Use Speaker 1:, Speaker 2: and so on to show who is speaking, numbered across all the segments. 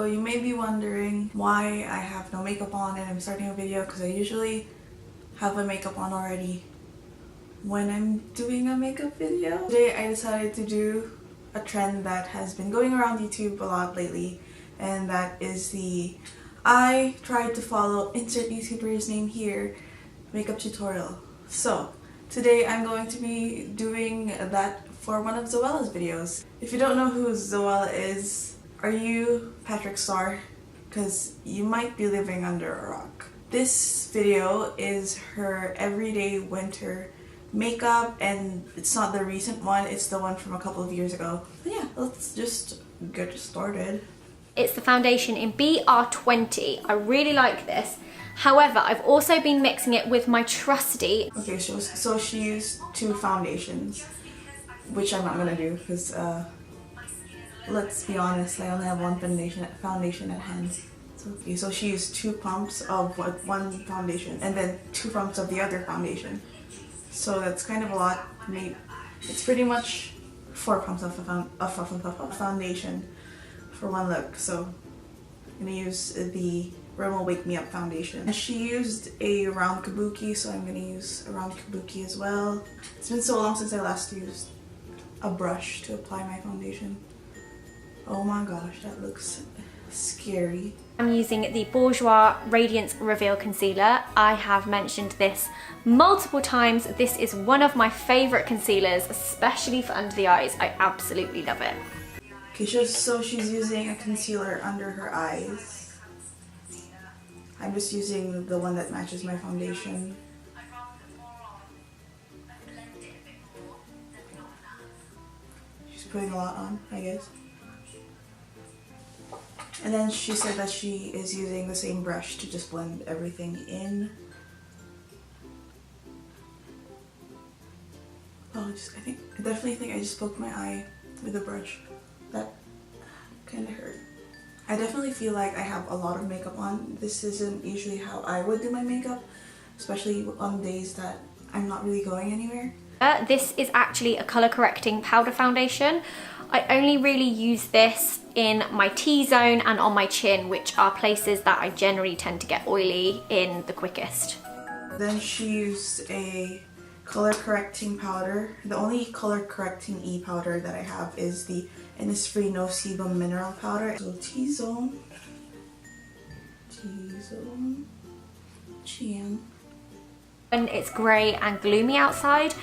Speaker 1: you may be wondering why I have no makeup on and I'm starting a video, because I usually have my makeup on already when I'm doing a makeup video. Today I decided to do a trend that has been going around YouTube a lot lately, and that is I tried to follow insert YouTuber's name here makeup tutorial. So today I'm going to be doing that for one of Zoella's videos. If you don't know who Zoella is, are you Patrick Star? Because you might be living under a rock. This video is her everyday winter makeup, and it's not the recent one, it's the one from a couple of years ago. But yeah, let's just get started.
Speaker 2: It's the foundation in BR20. I really like this. However, I've also been mixing it with my trusty.
Speaker 1: Okay, so she used two foundations, which I'm not gonna do because let's be honest, I only have one foundation at hand. So she used 2 pumps of one foundation and then 2 pumps of the other foundation. So that's kind of a lot. It's pretty much 4 pumps of foundation for one look. So I'm gonna use the Rimmel Wake Me Up foundation. And she used a round kabuki, so I'm gonna use a round kabuki as well. It's been so long since I last used a brush to apply my foundation. Oh my gosh, that looks scary.
Speaker 2: I'm using the Bourjois Radiance Reveal Concealer. I have mentioned this multiple times. This is one of my favourite concealers, especially for under the eyes. I absolutely love it.
Speaker 1: Okay, so she's using a concealer under her eyes. I'm just using the one that matches my foundation. She's putting a lot on, I guess. And then she said that she is using the same brush to just blend everything in. Oh, I definitely think I just poked my eye with a brush. That kind of hurt. I definitely feel like I have a lot of makeup on. This isn't usually how I would do my makeup, especially on days that I'm not really going anywhere.
Speaker 2: This is actually a colour correcting powder foundation. I only really use this in my T-zone and on my chin, which are places that I generally tend to get oily in the quickest.
Speaker 1: Then she used a color correcting powder. The only color correcting E powder that I have is the Innisfree No Sebum Mineral Powder. So T-zone, chin.
Speaker 2: And it's grey and gloomy outside,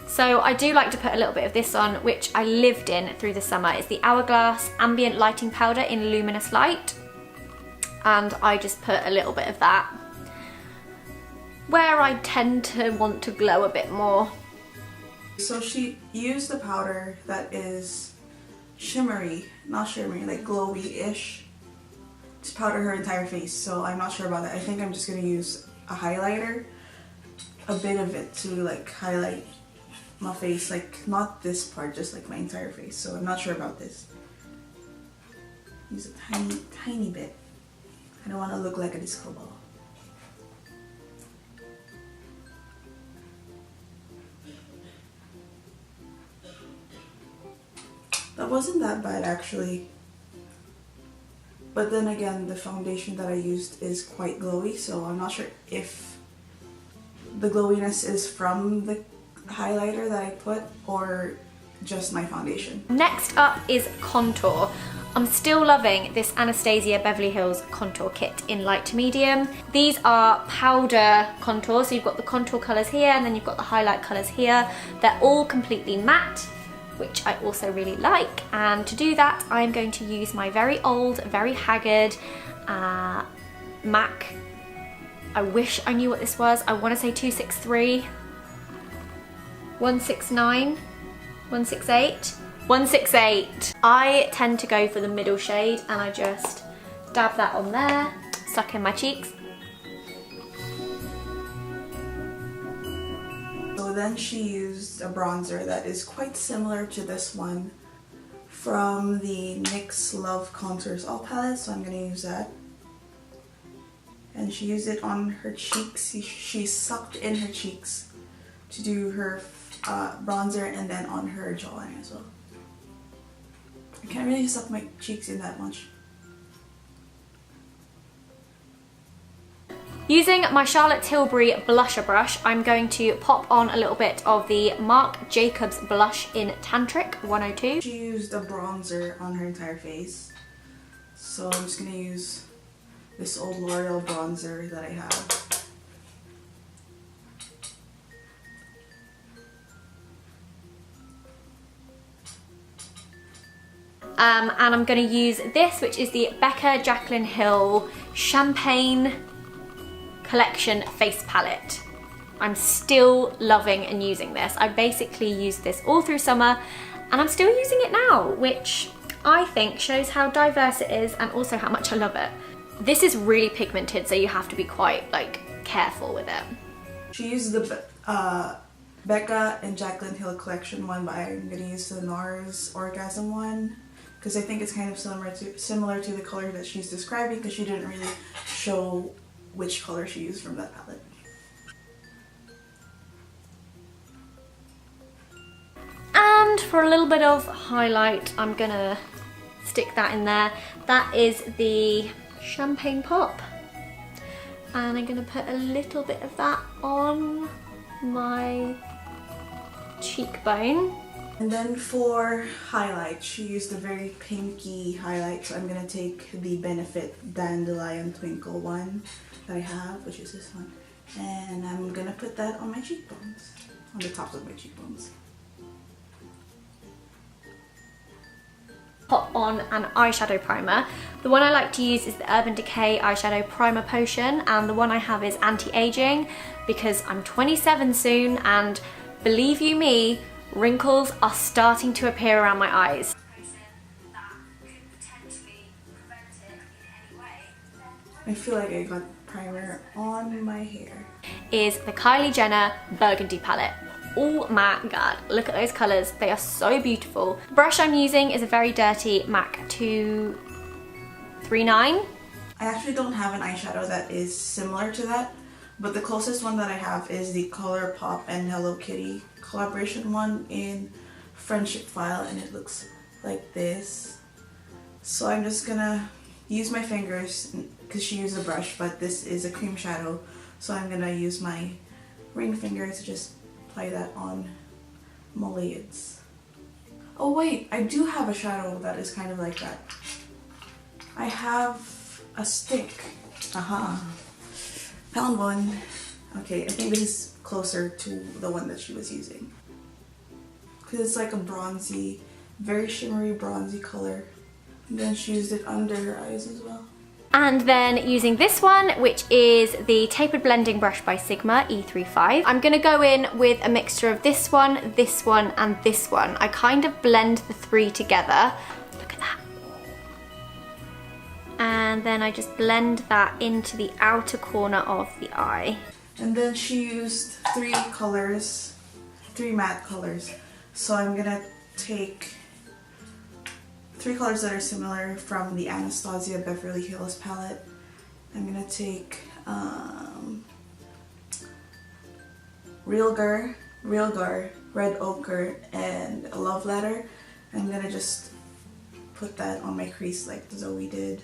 Speaker 2: so I do like to put a little bit of this on, which I lived in through the summer. It's the Hourglass Ambient Lighting Powder in Luminous Light, and I just put a little bit of that where I tend to want to glow a bit more.
Speaker 1: So she used the powder that is shimmery, not shimmery, like glowy-ish, to powder her entire face. So I'm not sure about that. I think I'm just gonna use a highlighter, a bit of it, to like highlight my face, like not this part, just like my entire face. So I'm not sure about this. Use a tiny bit. I don't want to look like a disco ball. That wasn't that bad actually. But then again, the foundation that I used is quite glowy, so I'm not sure if the glowiness is from the highlighter that I put or just my foundation.
Speaker 2: Next up is contour. I'm still loving this Anastasia Beverly Hills contour kit in light to medium. These are powder contours, so you've got the contour colours here and then you've got the highlight colours here. They're all completely matte, which I also really like, and to do that I'm going to use my very old, very haggard MAC. I wish I knew what this was. I want to say 263, 169, 168, 168. I tend to go for the middle shade and I just dab that on there, stuck in my cheeks.
Speaker 1: So then she used a bronzer that is quite similar to this one from the NYX Love Contours All palette, so I'm going to use that. And she used it on her cheeks. She sucked in her cheeks to do her bronzer, and then on her jawline as well. I can't really suck my cheeks in that much.
Speaker 2: Using my Charlotte Tilbury blusher brush, I'm going to pop on a little bit of the Marc Jacobs blush in Tantric 102.
Speaker 1: She used a bronzer on her entire face, so I'm just gonna use this old L'Oreal bronzer that I have.
Speaker 2: And I'm going to use this, which is the Becca Jaclyn Hill Champagne Collection Face Palette. I'm still loving and using this. I basically used this all through summer and I'm still using it now, which I think shows how diverse it is and also how much I love it. This is really pigmented, so you have to be quite like careful with it.
Speaker 1: She used the Becca and Jaclyn Hill collection one, but I'm gonna use the NARS Orgasm one because I think it's kind of similar to the color that she's describing, because she didn't really show which color she used from that palette.
Speaker 2: And for a little bit of highlight, I'm gonna stick that in there. That is the Champagne Pop. And I'm gonna put a little bit of that on my cheekbone.
Speaker 1: And then for highlight, she used a very pinky highlight, so I'm gonna take the Benefit Dandelion Twinkle one that I have, which is this one, and I'm gonna put that on my cheekbones, on the tops of my cheekbones.
Speaker 2: Pop on an eyeshadow primer. The one I like to use is the Urban Decay Eyeshadow Primer Potion, and the one I have is anti-aging because I'm 27 soon, and believe you me, wrinkles are starting to appear around my eyes.
Speaker 1: I feel like I got primer on my hair.
Speaker 2: Is the Kylie Jenner Burgundy palette. Oh my god, look at those colours, they are so beautiful. The brush I'm using is a very dirty MAC 239.
Speaker 1: I actually don't have an eyeshadow that is similar to that, but the closest one that I have is the ColourPop and Hello Kitty collaboration one in Friendship File, and it looks like this. So I'm just gonna use my fingers, because she used a brush, but this is a cream shadow, so I'm gonna use my ring finger to just apply that on my lids. Oh wait, I do have a shadow that is kind of like that. I have a stick. Aha. Found one. Okay, I think this is closer to the one that she was using, because it's like a bronzy, very shimmery bronzy color. And then she used it under her eyes as well.
Speaker 2: And then using this one, which is the Tapered Blending Brush by Sigma E35. I'm gonna go in with a mixture of this one, and this one. I kind of blend the three together. Look at that. And then I just blend that into the outer corner of the eye.
Speaker 1: And then she used three matte colors. So I'm gonna take three colors that are similar from the Anastasia Beverly Hills palette. I'm gonna take Real Gar, Red Ochre, and a Love Letter. I'm gonna just put that on my crease like Zoe did.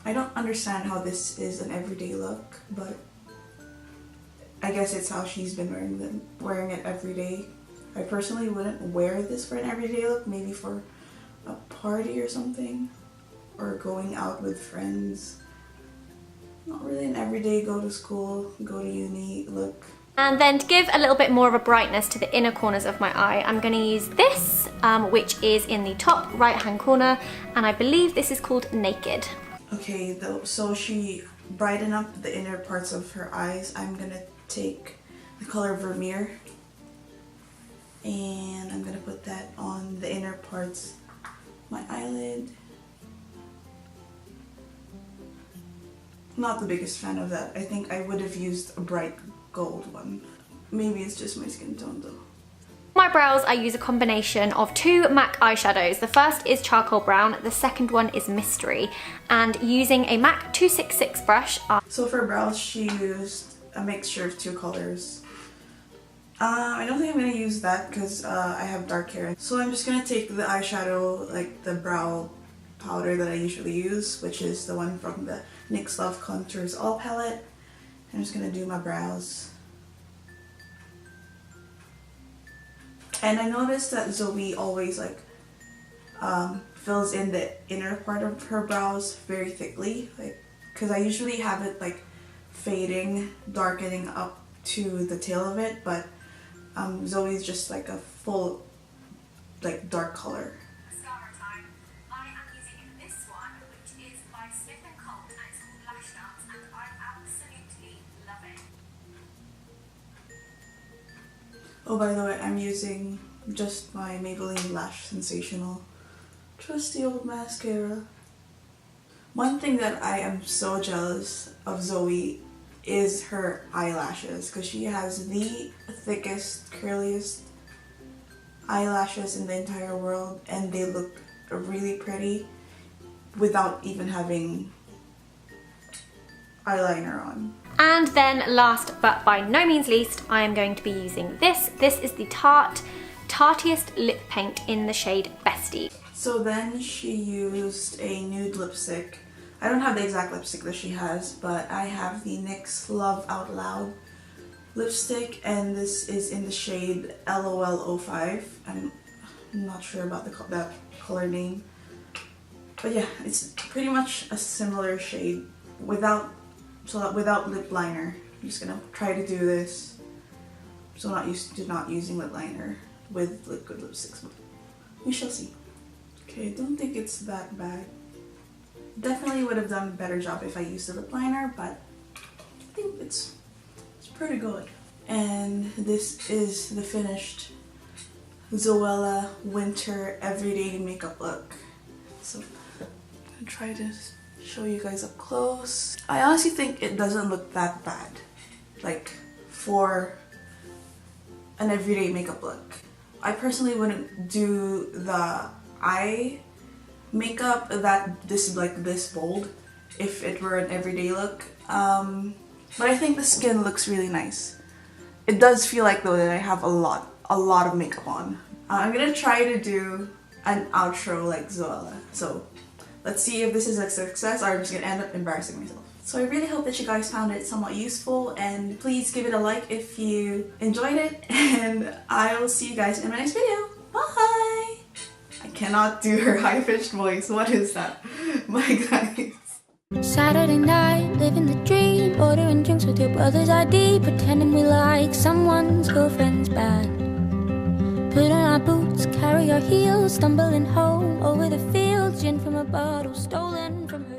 Speaker 1: I don't understand how this is an everyday look, but I guess it's how she's been wearing it every day. I personally wouldn't wear this for an everyday look, maybe for a party or something, or going out with friends. Not really an everyday go to school, go to uni look.
Speaker 2: And then to give a little bit more of a brightness to the inner corners of my eye, I'm going to use this, which is in the top right hand corner, and I believe this is called Naked.
Speaker 1: Okay, so she brightened up the inner parts of her eyes. I'm gonna take the color Vermeer, and I'm gonna put that on the inner parts, my eyelid. Not the biggest fan of that. I think I would have used a bright gold one. Maybe it's just my skin tone though.
Speaker 2: For my brows, I use a combination of two MAC eyeshadows. The first is Charcoal Brown, the second one is Mystery. And using a MAC 266 brush.
Speaker 1: So for brows, she used a mixture of two colors. I don't think I'm gonna use that because I have dark hair. So I'm just gonna take the eyeshadow, like the brow powder that I usually use, which is the one from the NYX Love Contours All palette. I'm just gonna do my brows. And I noticed that Zoe always like fills in the inner part of her brows very thickly, like because I usually have it like fading, darkening up to the tail of it, but Zoe's just like a full like dark color.
Speaker 2: I am using this one, which is by Smith & Co, and it's called Lash Dance, and I absolutely love it.
Speaker 1: Oh, by the way, I'm using just my Maybelline Lash Sensational trusty old mascara. One thing that I am so jealous of Zoe is her eyelashes, because she has the thickest, curliest eyelashes in the entire world, and they look really pretty without even having eyeliner on.
Speaker 2: And then last but by no means least, I am going to be using this. This is the Tartiest Lip Paint in the shade Bestie.
Speaker 1: So then she used a nude lipstick. I don't have the exact lipstick that she has, but I have the NYX Love Out Loud lipstick, and this is in the shade LOL05. I'm not sure about that color name, but yeah, it's pretty much a similar shade without lip liner. I'm just gonna try to do this. I'm so not used to not using lip liner with liquid lipsticks, but we shall see. Okay, I don't think it's that bad. Definitely would have done a better job if I used a lip liner, but I think it's pretty good. And this is the finished Zoella winter everyday makeup look. So I'm gonna try to show you guys up close. I honestly think it doesn't look that bad, like for an everyday makeup look. I personally wouldn't do the eye makeup this bold if it were an everyday look, but I think the skin looks really nice. It does feel like though that I have a lot of makeup on. I'm gonna try to do an outro like Zoella, so let's see if this is a success or I'm just gonna end up embarrassing myself. So I really hope that you guys found it somewhat useful, and please give it a like if you enjoyed it, and I will see you guys in my next video. Bye! I cannot do her high-pitched voice. What is that? Bye guys.
Speaker 3: Saturday night, living the dream, ordering drinks with your brother's ID, pretending we like someone's girlfriend's band. Put on our boots, carry our heels, stumbling home over the fields, gin from a bottle stolen from her.